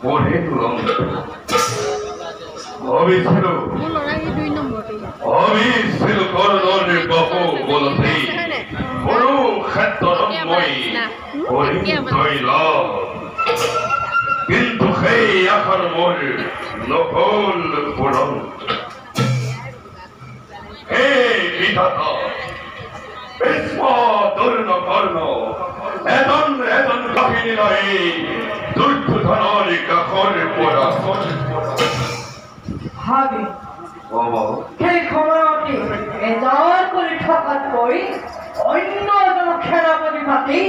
পড়ে তুলন্ত অবিছিল করণের বাহু বলতে কুরুক্ষেত্রময়ী পরিণতইল কিন্তু সেই আশার মোর নহল পূরণ হে বিধাতা ভীষ্ম দূর্ণ কর্ণ এজন এজন কাহিনী নয় দুর্যোধনের কাকর পড়া ভাবি সেই সময়তে এজন করে ঠকাত কই অন্য এজন সেনাপতি পাতি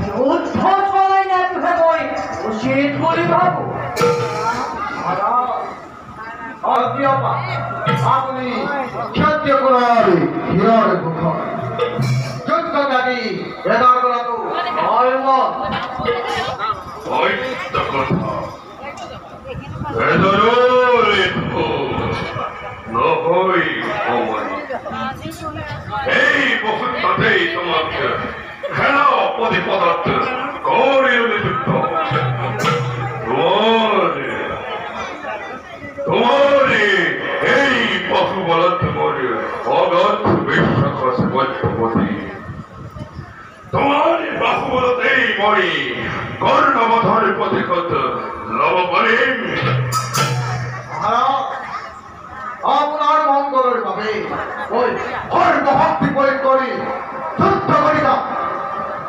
যুদ্ধ চলাই না তুহে মই উচিত বুলি ভাবো আপনি সহ্য করাবে হিরণ মুখ যুদ্ধ জাতি বেদার করা তো এই মুহূর্তেই তোমাকে খেলা পদার্থ করিল যুদ্ধ তোমার এই বাহুবল তোমার অগত বিশ্বাস পদ্ধতি তোমার বাহুবলতেই মরি কর্ণবধর পথিকত লব করিম আপনার মঙ্গলের ভাবে ওই ভক্তি প্রয়োগ করি যুদ্ধ করিতা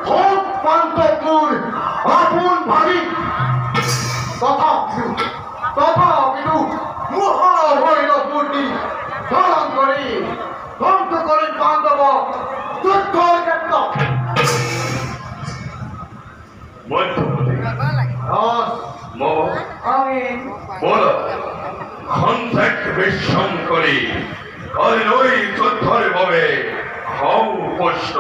হোক পান্তপুর আপন ভাবি তথা বিদু মহাভৈরবমূর্তি ধারণ করি ধ্বংস করি পাণ্ডব যুদ্ধ ক্ষেত্র মধ্যপতি বল খন্তেক বিশ্রাম করি কারণ ওই যুদ্ধের ভাবে হও উপস্থ